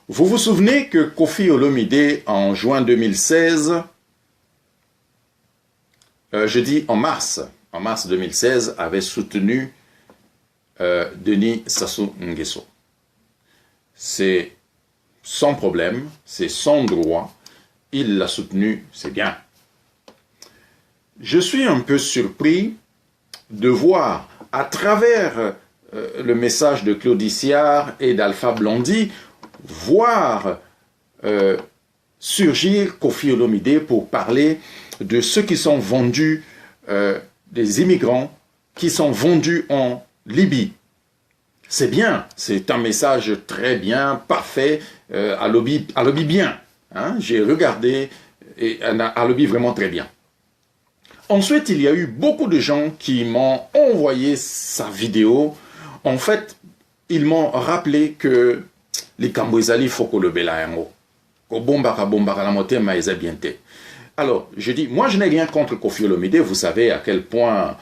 Vous vous souvenez que Koffi Olomide, en juin 2016, en mars 2016, avait soutenu Denis Sassou Nguesso. C'est son problème, c'est son droit, il l'a soutenu, c'est bien. Je suis un peu surpris de voir, à travers le message de Claude Issihar et d'Alpha Blondy, voir surgir Koffi Olomide pour parler de ceux qui sont vendus, des immigrants qui sont vendus en Libye. C'est bien, c'est un message très bien, parfait, à lobby bien. Hein? J'ai regardé, et à lobby vraiment très bien. Ensuite, il y a eu beaucoup de gens qui m'ont envoyé sa vidéo. En fait, ils m'ont rappelé que les Kamboizali foko le belayango. Ko bombaka la moté maïza bienté. Alors, je dis, moi je n'ai rien contre Koffi Olomide, vous savez à quel point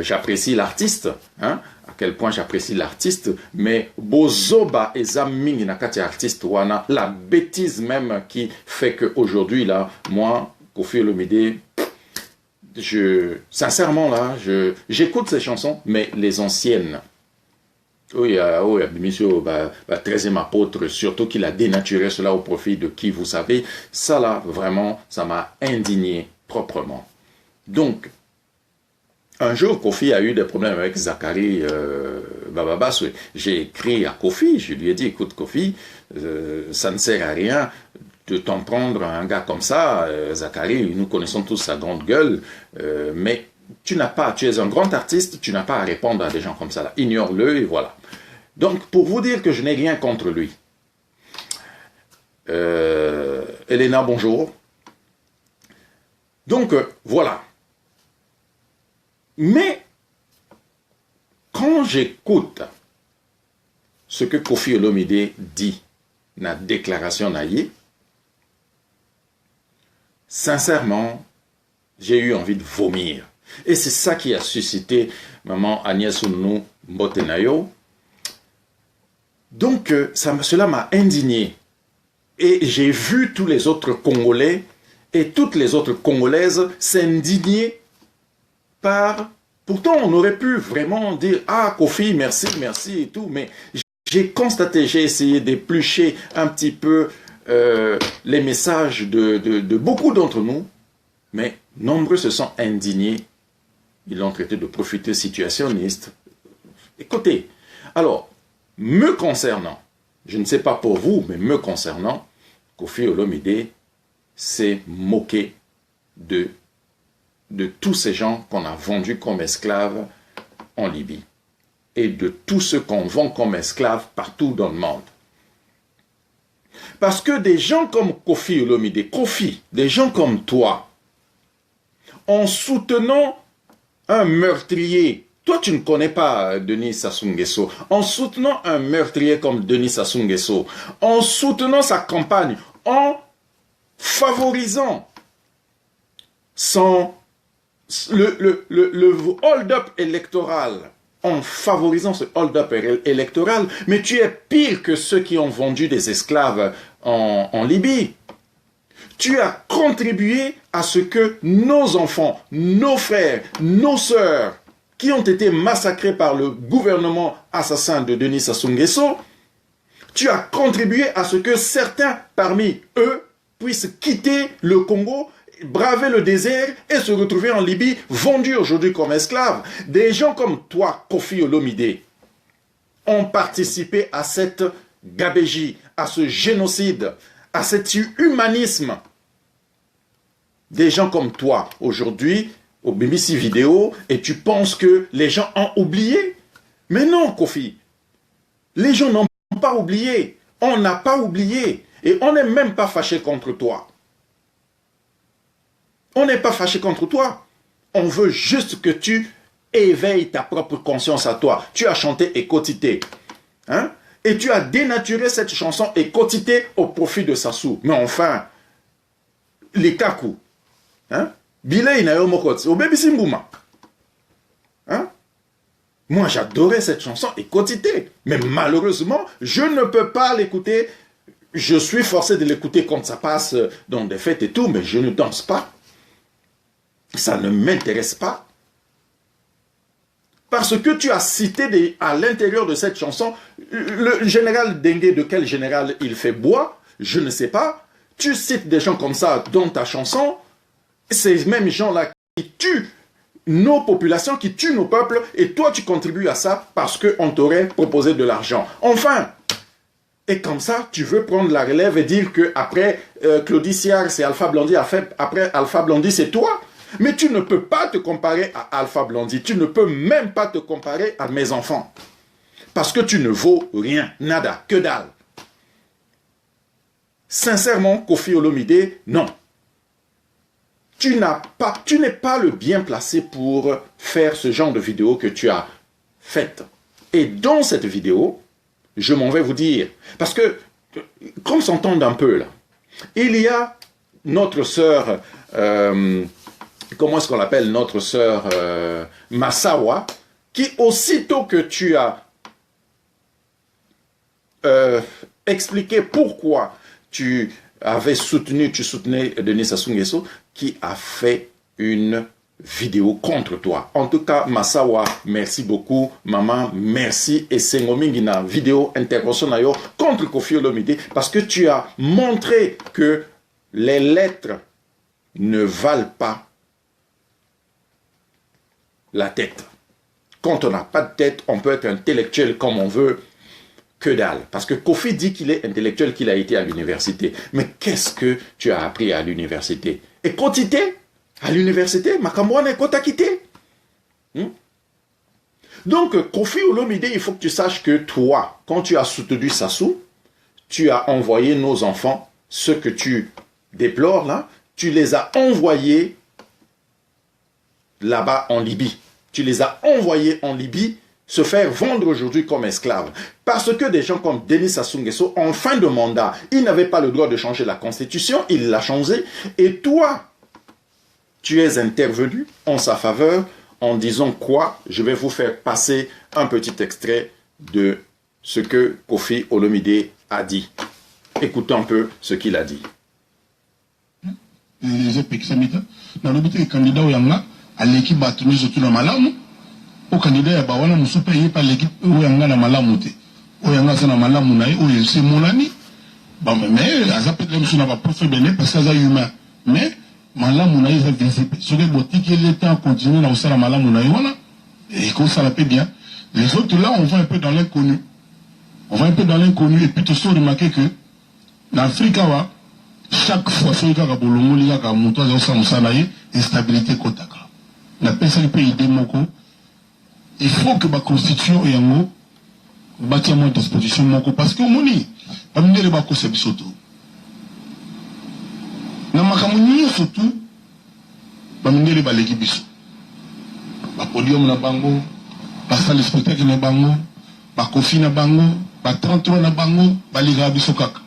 j'apprécie l'artiste, hein, à quel point j'apprécie l'artiste, mais bozoba et zaming nakati artiste wana, la bêtise même qui fait qu'aujourd'hui là, moi, Koffi Olomide, sincèrement là, j'écoute ces chansons, mais les anciennes. Oui, monsieur, 13e apôtre, surtout qu'il a dénaturé cela au profit de qui, vous savez, ça là, vraiment, ça m'a indigné proprement. Donc, un jour, Koffi a eu des problèmes avec Zakari Bababaswe. J'ai écrit à Koffi, je lui ai dit, écoute Koffi, ça ne sert à rien de t'en prendre à un gars comme ça, Zakari, nous connaissons tous sa grande gueule, mais tu es un grand artiste, tu n'as pas à répondre à des gens comme ça là. Ignore-le et voilà. Donc, pour vous dire que je n'ai rien contre lui. Elena, bonjour. Donc, voilà. Mais, quand j'écoute ce que Koffi Olomide dit, la déclaration naïe, sincèrement, j'ai eu envie de vomir. Et c'est ça qui a suscité maman Agnès Ounou Mbotenayo. Donc, cela m'a indigné. Et j'ai vu tous les autres Congolais et toutes les autres Congolaises s'indigner par... Pourtant, on aurait pu vraiment dire « Ah, Koffi, merci, merci et tout », mais j'ai constaté, j'ai essayé d'éplucher un petit peu les messages de beaucoup d'entre nous, mais nombreux se sont indignés. Ils l'ont traité de profiteur situationniste. Écoutez, alors, me concernant, je ne sais pas pour vous, mais me concernant, Koffi Olomide s'est moqué de tous ces gens qu'on a vendus comme esclaves en Libye et de tous ceux qu'on vend comme esclaves partout dans le monde. Parce que des gens comme Koffi Olomide, des gens comme toi, en soutenant un meurtrier, toi tu ne connais pas Denis Sassou Nguesso, en soutenant un meurtrier comme Denis Sassou Nguesso, en soutenant sa campagne, en favorisant le hold-up électoral, en favorisant ce hold-up électoral, mais tu es pire que ceux qui ont vendu des esclaves en Libye. Tu as contribué à ce que nos enfants, nos frères, nos sœurs, qui ont été massacrés par le gouvernement assassin de Denis Sassou Nguesso, tu as contribué à ce que certains parmi eux puissent quitter le Congo, braver le désert et se retrouver en Libye, vendus aujourd'hui comme esclaves. Des gens comme toi, Koffi Olomide, ont participé à cette gabégie, à ce génocide, à cet humanisme. Des gens comme toi, aujourd'hui, au BBC Vidéo, et tu penses que les gens ont oublié? Mais non, Koffi. Les gens n'ont pas oublié. On n'a pas oublié. Et on n'est même pas fâché contre toi. On n'est pas fâché contre toi. On veut juste que tu éveilles ta propre conscience à toi. Tu as chanté Ekotité. Hein? Et tu as dénaturé cette chanson Ekotité au profit de Sassou. Mais enfin, les Kaku. Hein? Bilei Nayo Mokotsi. Au Baby Simbouma. Hein? Moi, j'adorais cette chanson Ekotité. Mais malheureusement, je ne peux pas l'écouter je suis forcé de l'écouter quand ça passe dans des fêtes et tout, mais je ne danse pas. Ça ne m'intéresse pas. Parce que tu as cité à l'intérieur de cette chanson, le général Dengue, de quel général il fait bois, je ne sais pas. Tu cites des gens comme ça dans ta chanson, ces mêmes gens-là qui tuent nos populations, qui tuent nos peuples, et toi tu contribues à ça parce qu'on t'aurait proposé de l'argent. Enfin, et comme ça, tu veux prendre la relève et dire que après Claudie Siard, c'est Alpha Blondy, après Alpha Blondy, c'est toi. Mais tu ne peux pas te comparer à Alpha Blondy. Tu ne peux même pas te comparer à mes enfants. Parce que tu ne vaux rien, nada, que dalle. Sincèrement, Koffi Olomide, non. Tu n'es pas le bien placé pour faire ce genre de vidéo que tu as faite. Et dans cette vidéo, je m'en vais vous dire, parce que, qu'on s'entende un peu là, il y a notre sœur, comment est-ce qu'on l'appelle, notre sœur Massawa, qui aussitôt que tu as expliqué pourquoi tu soutenais Denis Sassou Nguesso, qui a fait une vidéo contre toi. En tout cas, Massawa, merci beaucoup. Maman, merci. Et c'est une vidéo intervention contre Koffi Olomide parce que tu as montré que les lettres ne valent pas la tête. Quand on n'a pas de tête, on peut être intellectuel comme on veut, que dalle. Parce que Koffi dit qu'il est intellectuel, qu'il a été à l'université. Mais qu'est-ce que tu as appris à l'université? Et quotité à l'université, Makamouane est quotité. Donc, Koffi Olomide, il faut que tu saches que toi, quand tu as soutenu Sassou, tu as envoyé nos enfants, ce que tu déplores là, tu les as envoyés là-bas en Libye. Tu les as envoyés en Libye se faire vendre aujourd'hui comme esclaves. Parce que des gens comme Denis Sassou Nguesso, en fin de mandat, ils n'avaient pas le droit de changer la constitution, il l'a changé. Et toi, tu es intervenu en sa faveur en disant quoi? Je vais vous faire passer un petit extrait de ce que Koffi Olomide a dit. Écoutons un peu ce qu'il a dit. Au candidat ya bawana musupe yepa l'équipe oyanga na malamu te oyanga sana malamu na o yelse monani ba mais azapet le musuna ba prof bene parce que ça humain mais malamu na est visible ce que botiki l'état continue na osala malamu na yona et qu'on ça la paie bien les autres là on va un peu dans l'inconnu et puis tu sors remarquer que l'Afrique wa chaque fois ce ka bolongo li ka muto za osala na instabilité kotaka na pesa le pays démoko. Il faut que ma constitution et en bâtir mon disposition parce que mon ni pas me dire bako c'est bisoto na makamuni surtout pas me dire baleki biso ba podium na bango ba salle spectacle na bango ba Koffi na bango ba 33 na bango ba liga biso kaka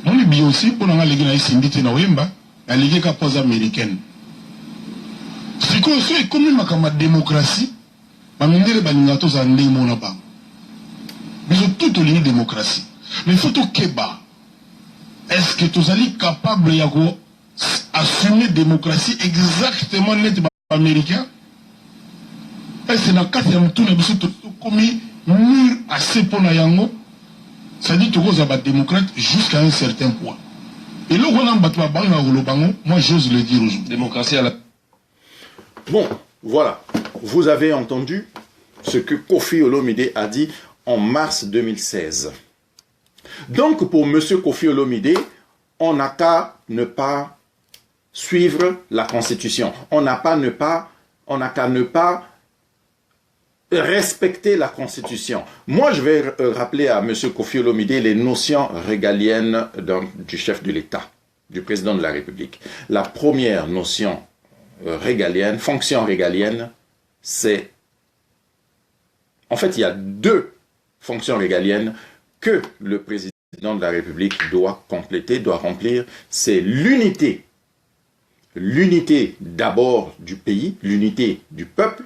mon bi aussi pour na legi na sindite na wemba la ligue ka pose américaine c'est quoi c'est comme ma démocratie. Bamindele baningato za ndemo na bango. Biso toute la démocratie. Mais il faut tout keba. Est-ce que tu es capable d'assumer la démocratie exactement net américain? Est-ce que dans le cas de tout le monde commis mur assez pour la yango? Ça dit que tu es démocrate jusqu'à un certain point. Et là, on a un moi j'ose le dire aujourd'hui. Démocratie à la... Bon, voilà. Vous avez entendu ce que Koffi Olomide a dit en mars 2016. Donc, pour M. Koffi Olomide, on n'a qu'à ne pas suivre la Constitution. On n'a qu'à ne pas respecter la Constitution. Moi, je vais rappeler à M. Koffi Olomide les notions régaliennes du chef de l'État, du président de la République. La première notion régalienne, fonction régalienne, c'est... En fait, il y a deux fonctions régaliennes que le président de la République doit compléter, doit remplir. C'est l'unité. L'unité d'abord du pays, l'unité du peuple.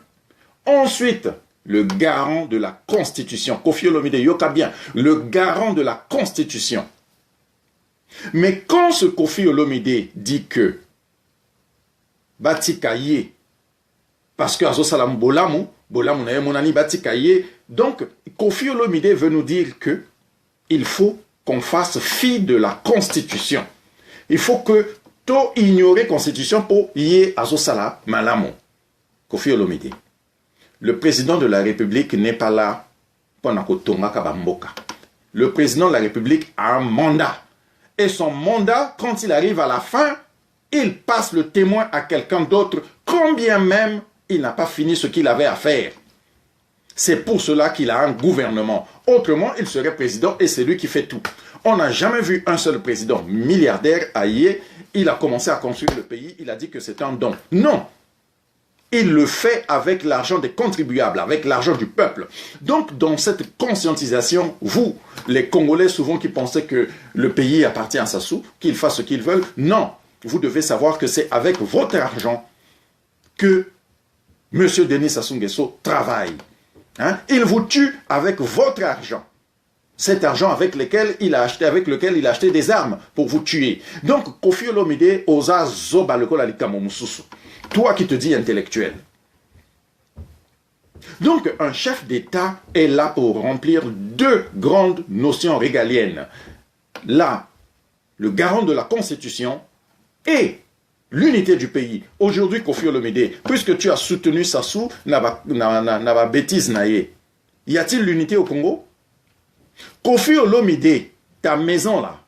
Ensuite, le garant de la Constitution. Koffi Olomide Yoka bien, le garant de la Constitution. Mais quand ce Kofi Olomide dit que Batikaye, parce que Azosalam Bolamu na monani Batikaye, donc Kofi Olomide veut nous dire que il faut qu'on fasse fi de la Constitution. Il faut que to ignorer la Constitution pour y Azosala Malamu. Kofi Olomide. Le président de la République n'est pas là pendant que Tonga Kabamboka. Le président de la République a un mandat. Et son mandat, quand il arrive à la fin, il passe le témoin à quelqu'un d'autre, quand bien même il n'a pas fini ce qu'il avait à faire. C'est pour cela qu'il a un gouvernement. Autrement, il serait président et c'est lui qui fait tout. On n'a jamais vu un seul président milliardaire à Yé. Il a commencé à construire le pays, il a dit que c'est un don. Non! Il le fait avec l'argent des contribuables, avec l'argent du peuple. Donc, dans cette conscientisation, vous, les Congolais, souvent qui pensaient que le pays appartient à Sassou, qu'ils fassent ce qu'ils veulent, non. Vous devez savoir que c'est avec votre argent que M. Denis Sassou Nguesso travaille. Hein? Il vous tue avec votre argent. Cet argent avec lequel il a acheté des armes pour vous tuer. Donc, Kofi Olomide osa zoba lekola likamo mususu. Toi qui te dis intellectuel. Donc, un chef d'État est là pour remplir deux grandes notions régaliennes. Là, le garant de la Constitution et l'unité du pays. Aujourd'hui, Kofi Olomide, puisque tu as soutenu Sassou, n'a bêtise naïe. Y a-t-il l'unité au Congo? Kofi Olomide, ta maison là,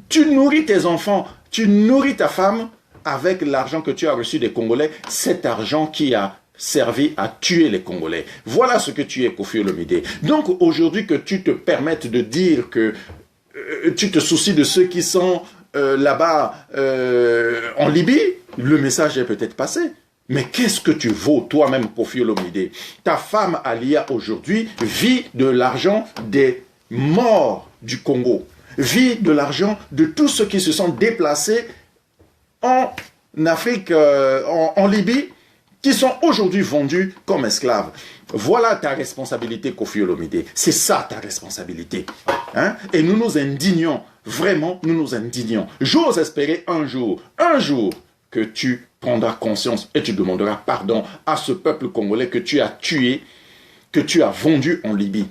tu nourris tes enfants, tu nourris ta femme avec l'argent que tu as reçu des Congolais, cet argent qui a servi à tuer les Congolais. Voilà ce que tu es, Kofi Olomide. Donc aujourd'hui que tu te permettes de dire que tu te soucies de ceux qui sont là-bas en Libye, le message est peut-être passé. Mais qu'est-ce que tu vaux toi-même, Kofi Olomide? Ta femme Alia aujourd'hui vit de l'argent des morts du Congo, vit de l'argent de tous ceux qui se sont déplacés en Afrique, en Libye, qui sont aujourd'hui vendus comme esclaves. Voilà ta responsabilité, Kofi Olomide. C'est ça ta responsabilité. Hein? Et nous nous indignons, vraiment, nous nous indignons. J'ose espérer un jour que tu prendras conscience et tu demanderas pardon à ce peuple congolais que tu as tué, que tu as vendu en Libye.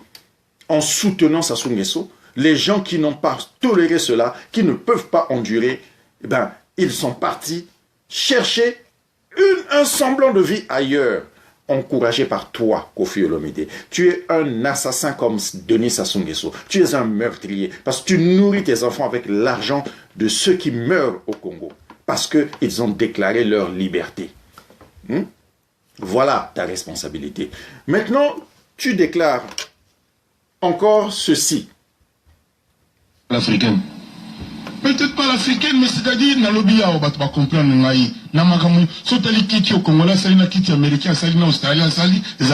En soutenant Sassou Nguesso, les gens qui n'ont pas toléré cela, qui ne peuvent pas endurer, eh ben, ils sont partis chercher un semblant de vie ailleurs, encouragé par toi, Kofi Olomide. Tu es un assassin comme Denis Sassou Nguesso. Tu es un meurtrier parce que tu nourris tes enfants avec l'argent de ceux qui meurent au Congo. Parce qu'ils ont déclaré leur liberté. Voilà ta responsabilité. Maintenant, tu déclares encore ceci. L'Africaine. Peut-être pas l'Africaine, mais c'est-à-dire, dans le biais, on va comprendre, si tu es au Congolais, si tu es américain, si tu es australien, si tu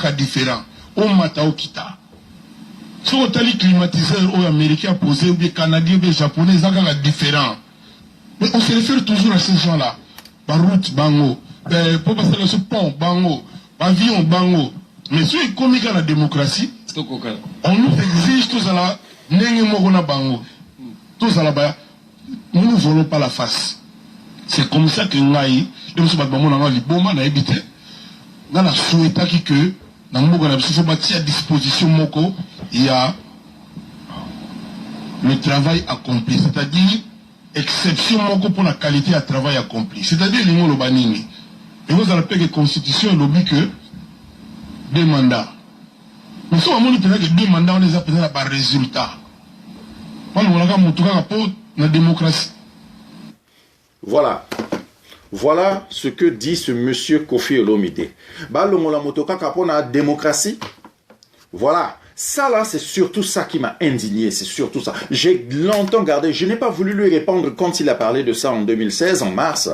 es différent. On m'a kita. Si tu es climatiseur ou américain posé, ou bien canadien, ou bien japonais, c'est différent. Mais on se réfère toujours à ces gens-là. Par route, bango. Pour passer le pont, bango. Avion, bango. Mais si on est comme la démocratie, on nous exige tous à la nengemogona bango. Tous à la bas. Nous ne voulons pas la face. C'est comme ça que nous avons souhaité que dans à disposition moko, il y a le travail accompli. C'est-à-dire exception moko pour la qualité à travail accompli. C'est-à-dire les mots banini. Et vous avez la constitution lobby que 2 mandats. Nous sommes que 2 mandats, on les appelle par résultat. La démocratie. Voilà. Voilà ce que dit ce monsieur Kofi Olomide. La démocratie. Voilà. Ça là, c'est surtout ça qui m'a indigné. C'est surtout ça. J'ai longtemps gardé. Je n'ai pas voulu lui répondre quand il a parlé de ça en 2016, en mars.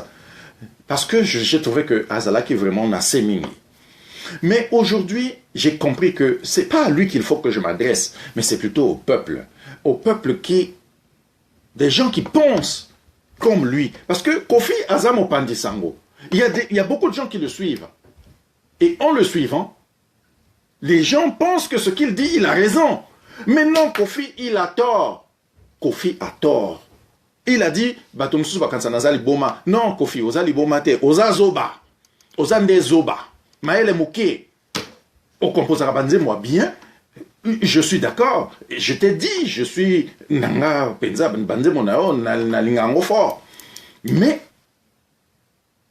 Parce que j'ai trouvé que Azalaki vraiment n'a sémini. Mais aujourd'hui, j'ai compris que c'est pas à lui qu'il faut que je m'adresse, mais c'est plutôt au peuple. Au peuple qui... Des gens qui pensent comme lui. Parce que Kofi Azam Opandisango, il y a beaucoup de gens qui le suivent. Et en le suivant, les gens pensent que ce qu'il dit, il a raison. Mais non, Kofi, il a tort. Kofi a tort. Il a dit, Batomsous Bakansa Nazali Boma. Non, Kofi, Ozali Boma te, Oza Zoba. Ozande Zoba. Maël Mouké. Au composera banze, moi bien. Je suis d'accord. Je t'ai dit, je suis Nanga Penza Banze Monao, Nalingango fort. Mais,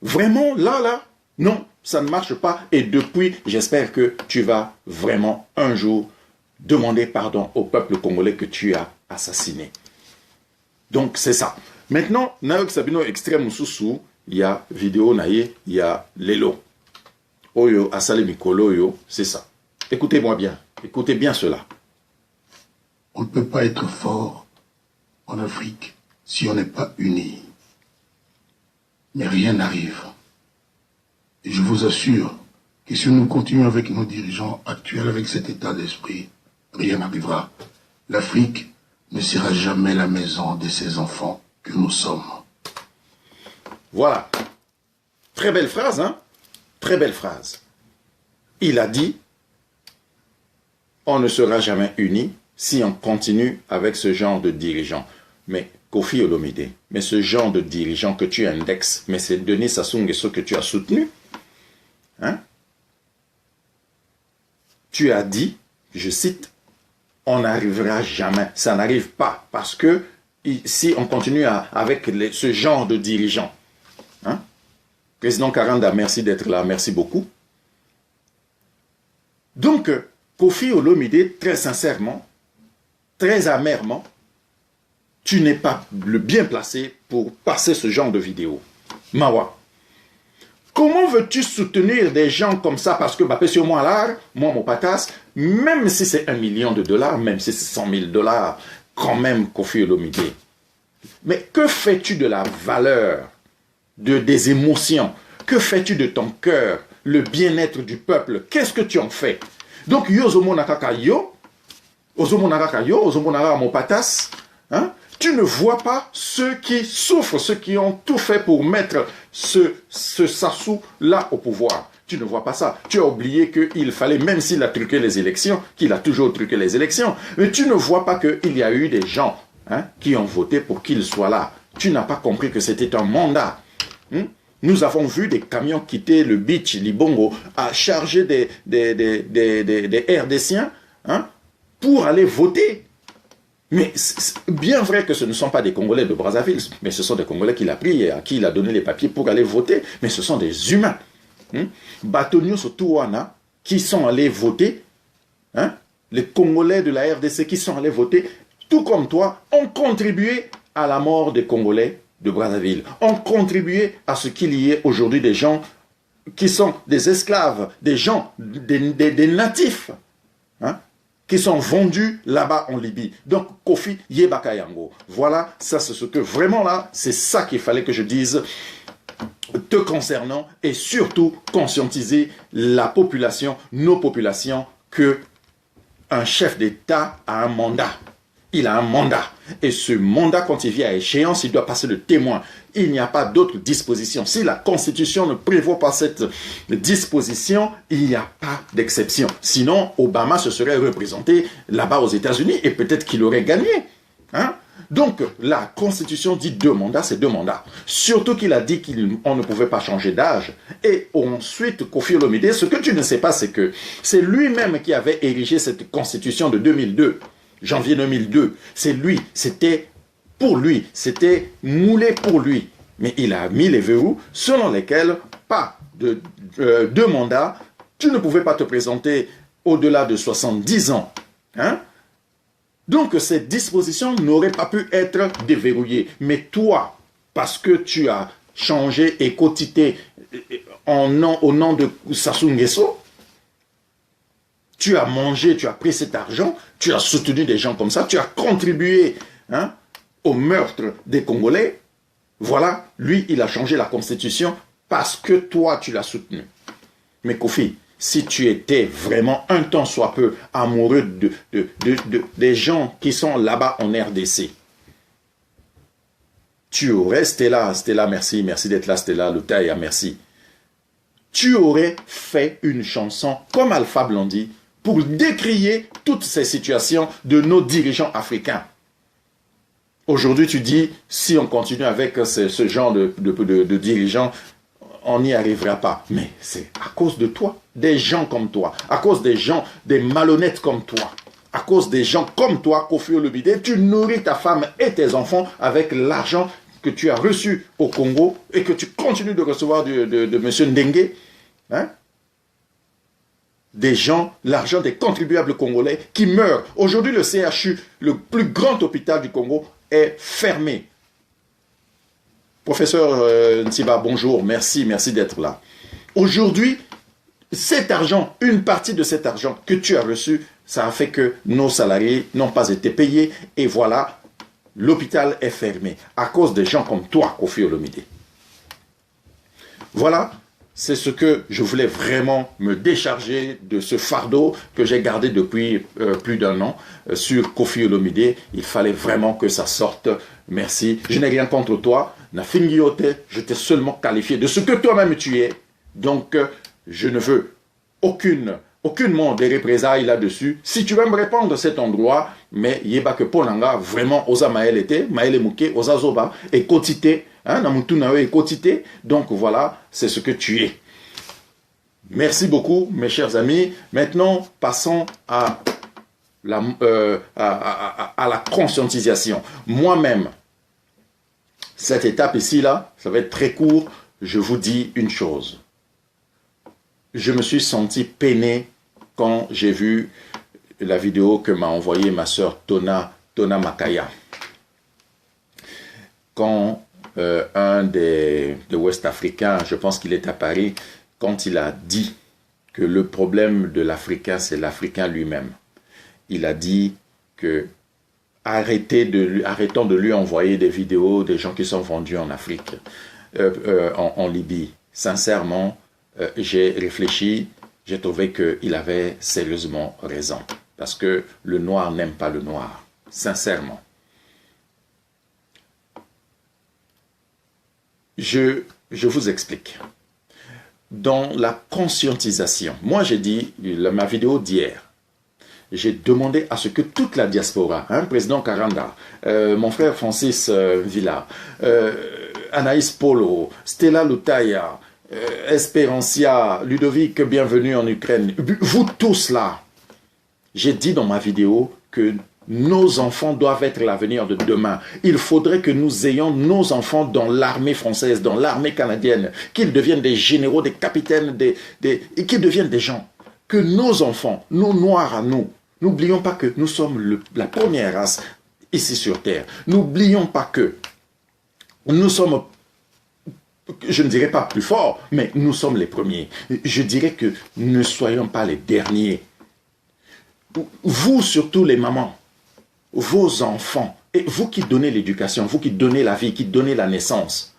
vraiment, là, non, ça ne marche pas. Et depuis, j'espère que tu vas vraiment un jour demander pardon au peuple congolais que tu as assassiné. Donc, c'est ça. Maintenant, Naok Sabino extrême sous il y a vidéo naïe, il y a Lelo. Oyo, Asale Mikolo, yo, c'est ça. Écoutez-moi bien. Écoutez bien cela. On ne peut pas être fort en Afrique si on n'est pas unis. Mais rien n'arrive. Et je vous assure que si nous continuons avec nos dirigeants actuels, avec cet état d'esprit, rien n'arrivera. L'Afrique ne sera jamais la maison de ces enfants que nous sommes. Voilà. Très belle phrase, hein? Très belle phrase. Il a dit, on ne sera jamais unis si on continue avec ce genre de dirigeants. Mais Kofi Olomide, mais ce genre de dirigeants que tu indexes, mais c'est Denis Sassou Nguesso que tu as soutenu, hein? Tu as dit, je cite, on n'arrivera jamais, ça n'arrive pas, parce que si on continue avec ce genre de dirigeants, hein? Président Karanda, merci d'être là, merci beaucoup. Donc, Kofi Olomide, très sincèrement, très amèrement, tu n'es pas le bien placé pour passer ce genre de vidéo. Mawa, comment veux-tu soutenir des gens comme ça? Parce que, sur moi, là, moi, mon patas, même si c'est $1 million, même si c'est 100 000 $, quand même, Kofi Olomide. Mais que fais-tu de la valeur, des émotions? Que fais-tu de ton cœur, le bien-être du peuple? Qu'est-ce que tu en fais? Donc, Yozomo Nakaka yo, Ozomo Nakaka yo, Ozomo Nakaka mon patas, hein? Tu ne vois pas ceux qui souffrent, ceux qui ont tout fait pour mettre ce Sassou-là au pouvoir. Tu ne vois pas ça. Tu as oublié qu'il fallait, même s'il a truqué les élections, qu'il a toujours truqué les élections, mais tu ne vois pas qu'il y a eu des gens, hein, qui ont voté pour qu'il soit là. Tu n'as pas compris que c'était un mandat. Nous avons vu des camions quitter le beach Libongo à charger des RDCiens, hein, pour aller voter. Mais c'est bien vrai que ce ne sont pas des Congolais de Brazzaville, mais ce sont des Congolais qu'il a pris et à qui il a donné les papiers pour aller voter, mais ce sont des humains. Batonio Sotouana, qui sont allés voter, hein, les Congolais de la RDC qui sont allés voter, tout comme toi, ont contribué à la mort des Congolais de Brazzaville, ont contribué à ce qu'il y ait aujourd'hui des gens qui sont des esclaves, des gens, des natifs, hein, qui sont vendus là-bas en Libye. Donc, Kofi Yebakayango. Voilà, ça c'est ce que vraiment là, c'est ça qu'il fallait que je dise te concernant et surtout conscientiser la population, nos populations, que un chef d'État a un mandat. Il a un mandat. Et ce mandat, quand il vient à échéance, il doit passer le témoin. Il n'y a pas d'autre disposition. Si la Constitution ne prévoit pas cette disposition, il n'y a pas d'exception. Sinon, Obama se serait représenté là-bas aux États-Unis et peut-être qu'il aurait gagné. Hein? Donc, la Constitution dit 2 mandats, c'est 2 mandats. Surtout qu'il a dit qu'on ne pouvait pas changer d'âge. Et ensuite, Kofi Olomide, ce que tu ne sais pas, c'est que c'est lui-même qui avait érigé cette Constitution de 2002. Janvier 2002, c'est lui, c'était pour lui, c'était moulé pour lui. Mais il a mis les verrous selon lesquels, pas de 2 mandats, tu ne pouvais pas te présenter au-delà de 70 ans. Hein? Donc cette disposition n'aurait pas pu être déverrouillée. Mais toi, parce que tu as changé et quotité au nom de Sassou Nguesso, tu as mangé, tu as pris cet argent, tu as soutenu des gens comme ça, tu as contribué, hein, au meurtre des Congolais. Voilà, lui, il a changé la Constitution parce que toi, tu l'as soutenu. Mais Kofi, si tu étais vraiment un temps soit peu amoureux des gens qui sont là-bas en RDC, tu aurais, Stella, merci d'être là, Stella, Lutaya, merci. Tu aurais fait une chanson comme Alpha Blondy pour décrier toutes ces situations de nos dirigeants africains. Aujourd'hui, tu dis, si on continue avec ce genre de dirigeants, on n'y arrivera pas. Mais c'est à cause de toi, des gens comme toi, à cause des gens, des malhonnêtes comme toi, à cause des gens comme toi, Koffi Olomide, tu nourris ta femme et tes enfants avec l'argent que tu as reçu au Congo et que tu continues de recevoir de M. Ndengue. Hein? Des gens, l'argent des contribuables congolais qui meurent. Aujourd'hui, le CHU, le plus grand hôpital du Congo, est fermé. Professeur Ntiba, bonjour, merci d'être là. Aujourd'hui, cet argent, une partie de cet argent que tu as reçu, ça a fait que nos salariés n'ont pas été payés et voilà, l'hôpital est fermé à cause des gens comme toi, Koffi Olomide. Voilà, c'est ce que je voulais vraiment me décharger de ce fardeau que j'ai gardé depuis plus d'un an sur Koffi Olomide. Il fallait vraiment que ça sorte. Merci. Je n'ai rien contre toi. Nafingiote, je t'ai seulement qualifié de ce que toi-même tu es. Donc, je ne veux aucunement des représailles là-dessus. Si tu vas me répondre cet endroit, mais yeba que Polanga, vraiment, osa maël était, maël mouké, osa zoba, et quotité, hein, namutu nawe et quotité. Donc voilà, c'est ce que tu es. Merci beaucoup, mes chers amis. Maintenant, passons à la conscientisation. Moi-même, cette étape ici, là, ça va être très court. Je vous dis une chose. Je me suis senti peiné quand j'ai vu la vidéo que m'a envoyée ma sœur Tona Makaya. Quand un des Ouest-Africains, je pense qu'il est à Paris, quand il a dit que le problème de l'Africain, c'est l'Africain lui-même. Il a dit que arrêtons de lui envoyer des vidéos des gens qui sont vendus en Afrique, en Libye. Sincèrement, j'ai réfléchi, j'ai trouvé qu'il avait sérieusement raison. Parce que le noir n'aime pas le noir, sincèrement. Je vous explique. Dans la conscientisation, moi j'ai dit, ma vidéo d'hier, j'ai demandé à ce que toute la diaspora, hein, président Karanda, mon frère Francis Villa, Anaïs Polo, Stella Lutaya, Esperancia, Ludovic, bienvenue en Ukraine, vous tous là, j'ai dit dans ma vidéo que nos enfants doivent être l'avenir de demain. Il faudrait que nous ayons nos enfants dans l'armée française, dans l'armée canadienne, qu'ils deviennent des généraux, des capitaines, et qu'ils deviennent des gens. Que nos enfants, nos noirs à nous, n'oublions pas que nous sommes la première race ici sur Terre. N'oublions pas que nous sommes, je ne dirais pas plus forts, mais nous sommes les premiers. Je dirais que ne soyons pas les derniers. Vous, surtout les mamans, vos enfants, et vous qui donnez l'éducation, vous qui donnez la vie, qui donnez la naissance,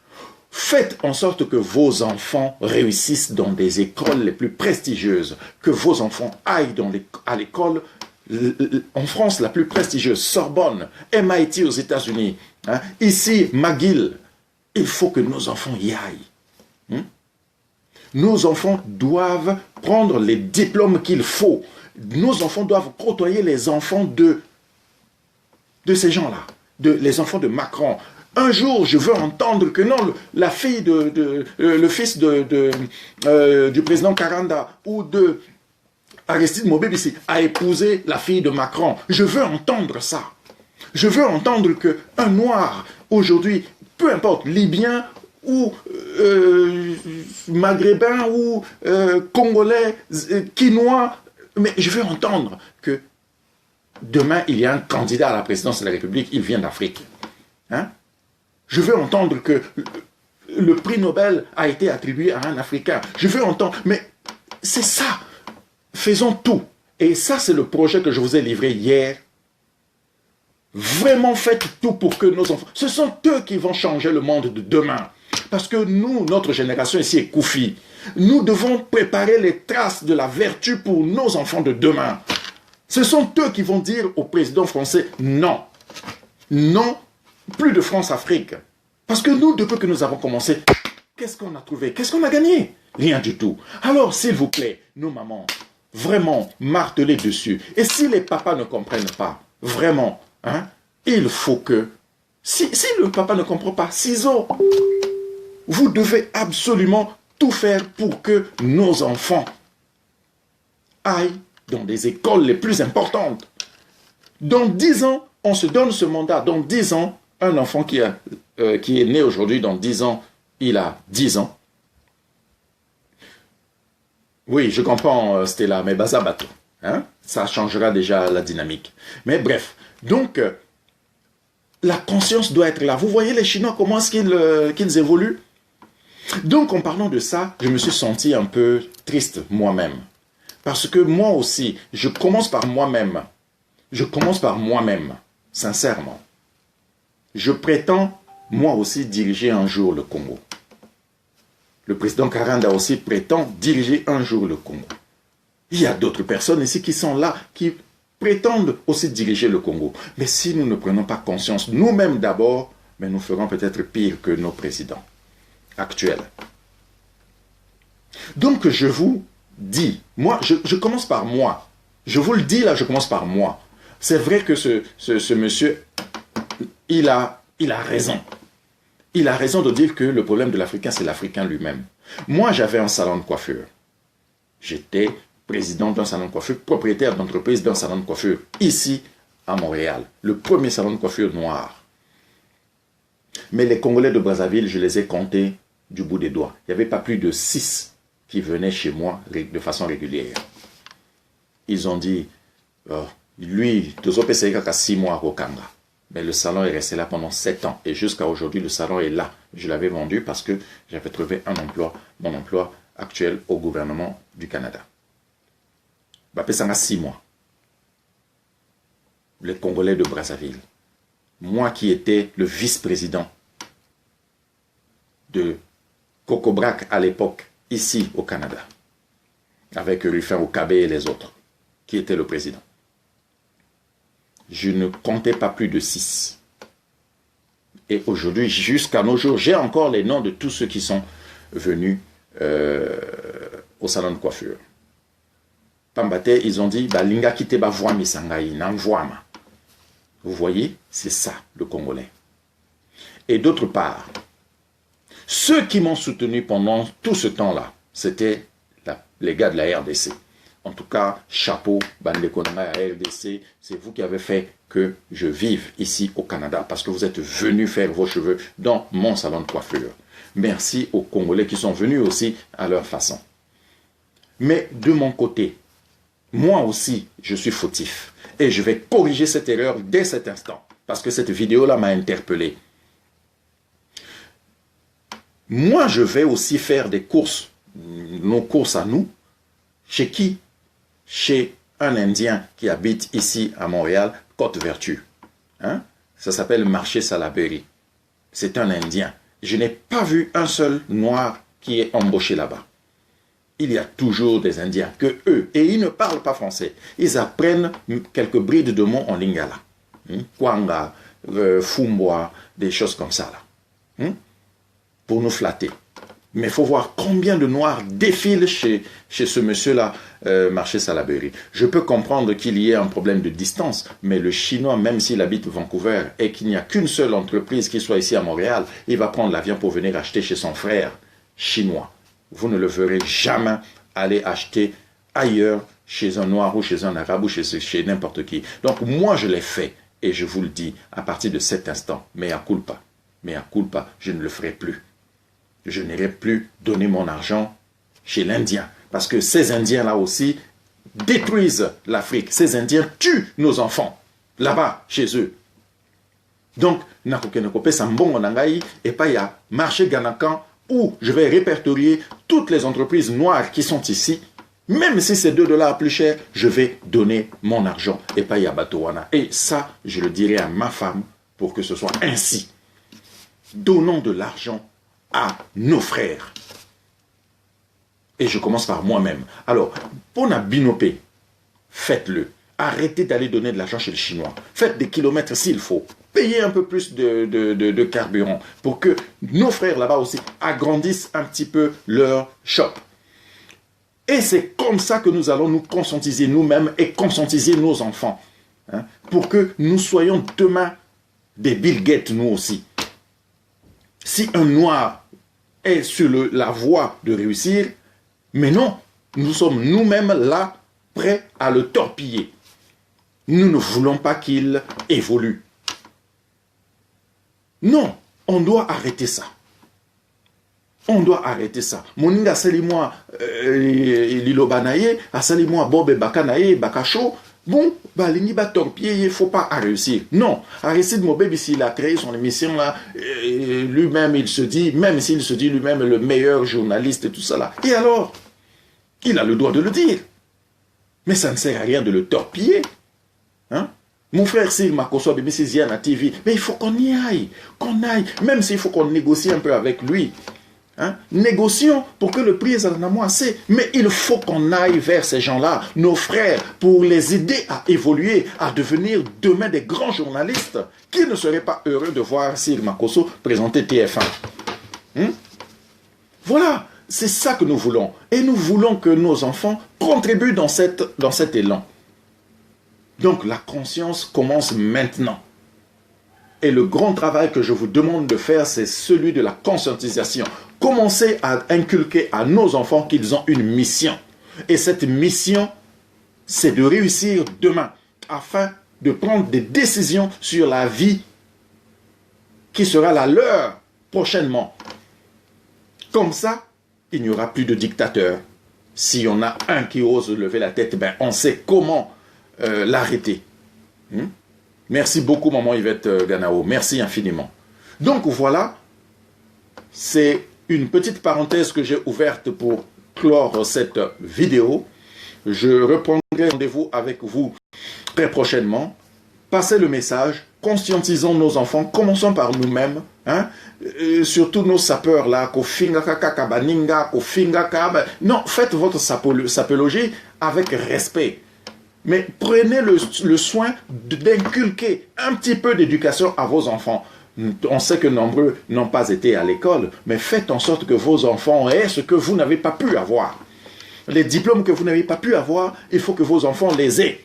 faites en sorte que vos enfants réussissent dans des écoles les plus prestigieuses, que vos enfants aillent à l'école, en France, la plus prestigieuse, Sorbonne, MIT aux États-Unis, hein, ici, McGill. Il faut que nos enfants y aillent. Hein? Nos enfants doivent prendre les diplômes qu'il faut. Nos enfants doivent côtoyer les enfants de ces gens-là, les enfants de Macron. Un jour, je veux entendre que non, la fille le fils du président Karanda ou de Aristide Mobebisi a épousé la fille de Macron. Je veux entendre ça. Je veux entendre qu'un noir, aujourd'hui, peu importe, libyen ou maghrébin ou congolais, quinois, mais je veux entendre que demain, il y a un candidat à la présidence de la République, il vient d'Afrique. Hein? Je veux entendre que le prix Nobel a été attribué à un Africain. Je veux entendre, mais c'est ça. Faisons tout. Et ça, c'est le projet que je vous ai livré hier. Vraiment, faites tout pour que nos enfants... Ce sont eux qui vont changer le monde de demain. Parce que nous, notre génération ici est Koffi. Nous devons préparer les traces de la vertu pour nos enfants de demain. Ce sont eux qui vont dire au président français, non. Non, plus de France-Afrique. Parce que nous, depuis que nous avons commencé, qu'est-ce qu'on a trouvé? Qu'est-ce qu'on a gagné? Rien du tout. Alors, s'il vous plaît, nos mamans, vraiment, martelez dessus. Et si les papas ne comprennent pas, vraiment, hein, il faut que Si le papa ne comprend pas, ciseaux. Vous devez absolument tout faire pour que nos enfants aillent dans des écoles les plus importantes. Dans 10 ans, on se donne ce mandat. Dans 10 ans, un enfant qui est né aujourd'hui, dans 10 ans, il a 10 ans. Oui, je comprends, Stella, mais baza bateau. Hein? Ça changera déjà la dynamique. Mais bref, donc, la conscience doit être là. Vous voyez les Chinois, comment est-ce qu'ils évoluent? Donc, en parlant de ça, je me suis senti un peu triste moi-même. Parce que moi aussi, je commence par moi-même. Je commence par moi-même, sincèrement. Je prétends, moi aussi, diriger un jour le Congo. Le président Karanda aussi prétend diriger un jour le Congo. Il y a d'autres personnes ici qui sont là, qui prétendent aussi diriger le Congo. Mais si nous ne prenons pas conscience, nous-mêmes d'abord, mais nous ferons peut-être pire que nos présidents actuels. Donc je vous dis, moi, je commence par moi. Je vous le dis là, je commence par moi. C'est vrai que ce monsieur, il a raison. Il a raison de dire que le problème de l'Africain, c'est l'Africain lui-même. Moi, j'avais un salon de coiffure. J'étais président d'un salon de coiffure, propriétaire d'entreprise d'un salon de coiffure, ici à Montréal. Le premier salon de coiffure noir. Mais les Congolais de Brazzaville, je les ai comptés du bout des doigts. Il n'y avait pas plus de 6 qui venaient chez moi de façon régulière. Ils ont dit, oh, lui, Tozope Seika a 6 mois au Kanga. Mais le salon est resté là pendant 7 ans. Et jusqu'à aujourd'hui, le salon est là. Je l'avais vendu parce que j'avais trouvé un emploi, mon emploi actuel au gouvernement du Canada. Bapé Sanga 6 mois. Les Congolais de Brazzaville. Moi qui étais le vice-président de Cocobrac à l'époque, ici au Canada. Avec Rufin Okabe et les autres, qui étaient le président. Je ne comptais pas plus de 6. Et aujourd'hui, jusqu'à nos jours, j'ai encore les noms de tous ceux qui sont venus au salon de coiffure. Pambate, ils ont dit, bah, Linga kite ba voa misangai, n'envoie-ma. Vous voyez, c'est ça, le Congolais. Et d'autre part, ceux qui m'ont soutenu pendant tout ce temps-là, c'était les gars de la RDC. En tout cas, chapeau, Bandekonanga à RDC, c'est vous qui avez fait que je vive ici au Canada, parce que vous êtes venus faire vos cheveux dans mon salon de coiffure. Merci aux Congolais qui sont venus aussi à leur façon. Mais de mon côté, moi aussi, je suis fautif. Et je vais corriger cette erreur dès cet instant, parce que cette vidéo-là m'a interpellé. Moi, je vais aussi faire des courses, nos courses à nous, chez qui? Chez un Indien qui habite ici à Montréal, Côte-Vertu. Hein? Ça s'appelle Marché Salaberry. C'est un Indien. Je n'ai pas vu un seul noir qui est embauché là-bas. Il y a toujours des Indiens que eux, et ils ne parlent pas français. Ils apprennent quelques brides de mots en lingala. Kwanga, Fumboa, des choses comme ça là. Pour nous flatter. Mais il faut voir combien de Noirs défilent chez ce monsieur-là, Marché Salaberry. Je peux comprendre qu'il y ait un problème de distance, mais le Chinois, même s'il habite Vancouver et qu'il n'y a qu'une seule entreprise qui soit ici à Montréal, il va prendre l'avion pour venir acheter chez son frère chinois. Vous ne le verrez jamais aller acheter ailleurs, chez un Noir ou chez un Arabe ou chez n'importe qui. Donc moi, je l'ai fait et je vous le dis, à partir de cet instant, mea culpa, je ne le ferai plus. Je n'irai plus donner mon argent chez l'Indien. Parce que ces Indiens-là aussi détruisent l'Afrique. Ces Indiens tuent nos enfants, là-bas, chez eux. Donc, Nakokenekope Sambongo Nangai, et pas il y a marché Ganakan, où je vais répertorier toutes les entreprises noires qui sont ici. Même si c'est $2 plus cher, je vais donner mon argent. Et pas il y a Batouana. Et ça, je le dirai à ma femme pour que ce soit ainsi. Donnons de l'argent à nos frères. Et je commence par moi-même. Alors, pour Nabinopé, faites-le. Arrêtez d'aller donner de l'argent chez les Chinois. Faites des kilomètres s'il faut. Payez un peu plus de carburant pour que nos frères là-bas aussi agrandissent un petit peu leur shop. Et c'est comme ça que nous allons nous conscientiser nous-mêmes et conscientiser nos enfants. Hein, pour que nous soyons demain des Bill Gates, nous aussi. Si un noir est sur la voie de réussir, mais non, nous sommes nous-mêmes là, prêts à le torpiller. Nous ne voulons pas qu'il évolue. Non, on doit arrêter ça. On doit arrêter ça. Moninga salimwa lilobanaye, asalimwa bobe bakanaye, bakacho. Bon, balingi ba torpiller, il ne faut pas réussir. Non, Aristide Mobébi, s'il a créé son émission là, lui-même il se dit, même s'il se dit lui-même le meilleur journaliste et tout ça là. Et alors, il a le droit de le dire. Mais ça ne sert à rien de le torpiller. Hein? Mon frère Sir Makoso BBC Ziana TV, mais il faut qu'on y aille, même s'il faut qu'on négocie un peu avec lui. Hein? Négocions pour que le prix soit assez. Mais il faut qu'on aille vers ces gens-là, nos frères, pour les aider à évoluer, à devenir demain des grands journalistes. Qui ne serait pas heureux de voir Sir Makoso présenter TF1? Voilà, c'est ça que nous voulons. Et nous voulons que nos enfants contribuent dans cet élan. Donc la conscience commence maintenant. Et le grand travail que je vous demande de faire, c'est celui de la conscientisation. Commencez à inculquer à nos enfants qu'ils ont une mission. Et cette mission, c'est de réussir demain, afin de prendre des décisions sur la vie qui sera la leur prochainement. Comme ça, il n'y aura plus de dictateur. Si on a un qui ose lever la tête, ben on sait comment l'arrêter. Merci beaucoup, maman Yvette Ganao. Merci infiniment. Donc voilà, c'est une petite parenthèse que j'ai ouverte pour clore cette vidéo. Je reprendrai rendez-vous avec vous très prochainement. Passez le message, conscientisons nos enfants, commençons par nous-mêmes, hein? Surtout nos sapeurs là, non, faites votre sapologie avec respect. Mais prenez le soin d'inculquer un petit peu d'éducation à vos enfants. On sait que nombreux n'ont pas été à l'école, mais faites en sorte que vos enfants aient ce que vous n'avez pas pu avoir. Les diplômes que vous n'avez pas pu avoir, il faut que vos enfants les aient.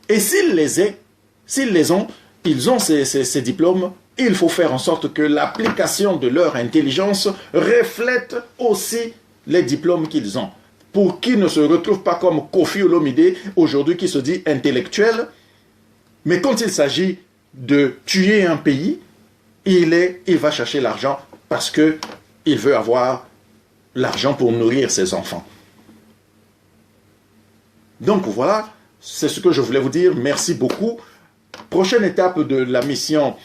Et s'ils les ont, ils ont ces diplômes, il faut faire en sorte que l'application de leur intelligence reflète aussi les diplômes qu'ils ont. Pour qu'ils ne se retrouvent pas comme Kofi Olomide, aujourd'hui qui se dit intellectuel, mais quand il s'agit de tuer un pays, il va chercher l'argent parce qu'il veut avoir l'argent pour nourrir ses enfants. Donc voilà, c'est ce que je voulais vous dire. Merci beaucoup. Prochaine étape de la mission.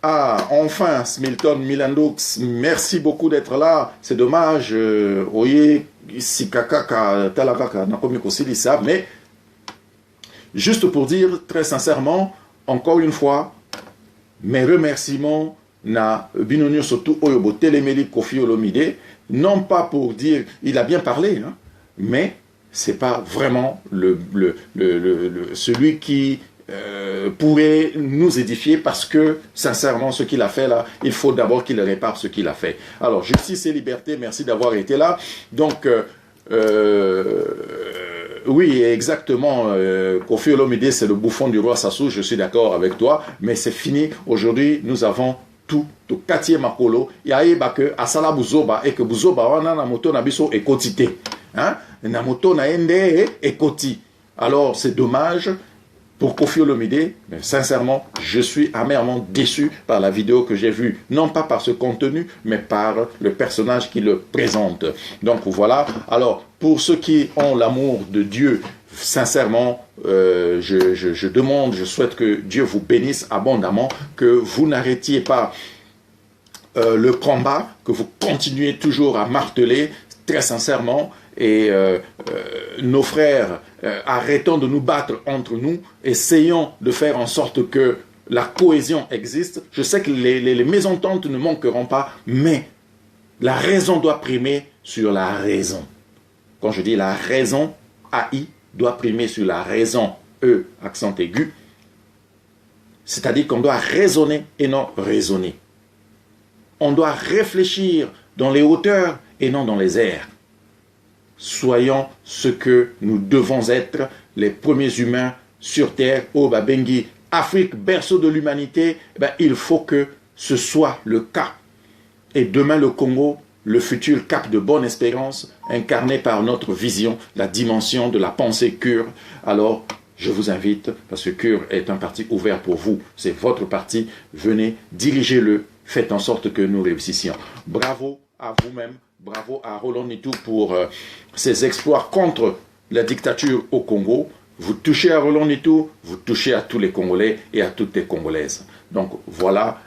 Ah, enfin, Milton Milandoux, merci beaucoup d'être là. C'est dommage, mais juste pour dire très sincèrement, encore une fois, mes remerciements na Binonio surtout Oyobo Téléméli Kofi Olomide, non pas pour dire il a bien parlé, hein, mais c'est pas vraiment celui qui pourrait nous édifier, parce que sincèrement ce qu'il a fait là, il faut d'abord qu'il répare ce qu'il a fait. Alors justice et liberté, merci d'avoir été là. Donc oui, exactement, Kofi Olomide, c'est le bouffon du roi Sassou, je suis d'accord avec toi, mais c'est fini. Aujourd'hui, nous avons tout quartier makolo, yaeba que asala buzoba, et que buzoba wana na moto na biso ekotite, hein, na moto na ende ekoti. Alors c'est dommage pour Kofi Olomide, mais sincèrement, je suis amèrement déçu par la vidéo que j'ai vue, non pas par ce contenu, mais par le personnage qui le présente. Donc voilà. Alors, pour ceux qui ont l'amour de Dieu, sincèrement, je demande, je souhaite que Dieu vous bénisse abondamment, que vous n'arrêtiez pas le combat, que vous continuez toujours à marteler, très sincèrement. Et nos frères, arrêtons de nous battre entre nous, essayons de faire en sorte que la cohésion existe. Je sais que les mésententes ne manqueront pas, mais la raison doit primer sur la raison. Quand je dis la raison, AI, doit primer sur la raison, E, accent aigu. C'est-à-dire qu'on doit raisonner et non raisonner. On doit réfléchir dans les hauteurs et non dans les airs. Soyons ce que nous devons être, les premiers humains sur terre, au Babengi, Afrique, berceau de l'humanité, eh ben, il faut que ce soit le cas. Et demain, le Congo, le futur cap de bonne espérance, incarné par notre vision, la dimension de la pensée Cure. Alors, je vous invite, parce que Cure est un parti ouvert pour vous, c'est votre parti, venez, dirigez-le, faites en sorte que nous réussissions. Bravo à vous-même, bravo à Roland Nitou pour ses exploits contre la dictature au Congo. Vous touchez à Roland Nitou, vous touchez à tous les Congolais et à toutes les Congolaises. Donc voilà,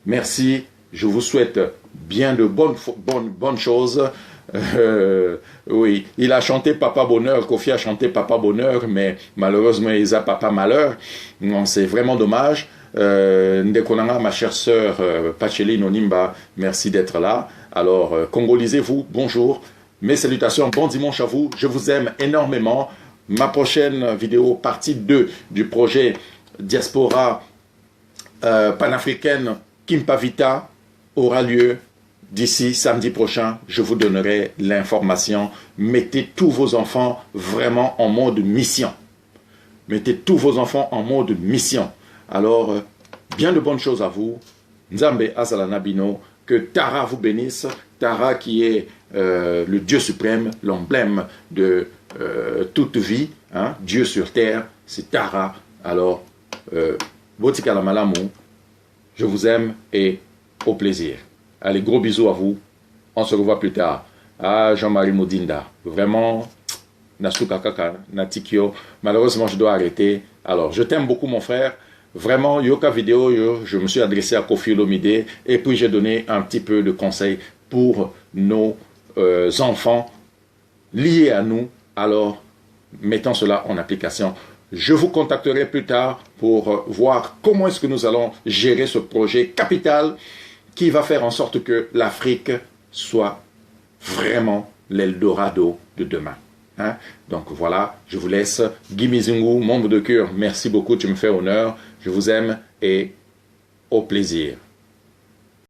merci, je vous souhaite bien de bonnes choses. Oui, il a chanté Papa Bonheur, Kofi a chanté Papa Bonheur, mais malheureusement il a Papa Malheur. C'est vraiment dommage. Ndekonanga, ma chère sœur Pacheli Nonimba, merci d'être là. Alors, congolisez-vous, bonjour, mes salutations, bon dimanche à vous, je vous aime énormément. Ma prochaine vidéo, partie 2 du projet Diaspora panafricaine Kimpavita, aura lieu d'ici samedi prochain. Je vous donnerai l'information. Mettez tous vos enfants vraiment en mode mission. Mettez tous vos enfants en mode mission. Alors, bien de bonnes choses à vous. Nzambe Azalana Bino, que Tara vous bénisse. Tara qui est le Dieu suprême, l'emblème de toute vie. Hein? Dieu sur terre, c'est Tara. Alors, Botika la Malamu, je vous aime et au plaisir. Allez, gros bisous à vous. On se revoit plus tard. Ah, Jean-Marie Modinda. Vraiment, Nasuka Kaka, Natikyo. Malheureusement, je dois arrêter. Alors, je t'aime beaucoup, mon frère. Vraiment, Yoka Vidéo, je me suis adressé à Kofi Olomide et puis j'ai donné un petit peu de conseils pour nos enfants liés à nous. Alors, mettons cela en application. Je vous contacterai plus tard pour voir comment est-ce que nous allons gérer ce projet capital qui va faire en sorte que l'Afrique soit vraiment l'Eldorado de demain. Hein? Donc voilà, je vous laisse. Guy Mizungu, membre de Cure, merci beaucoup, tu me fais honneur. Je vous aime et au plaisir.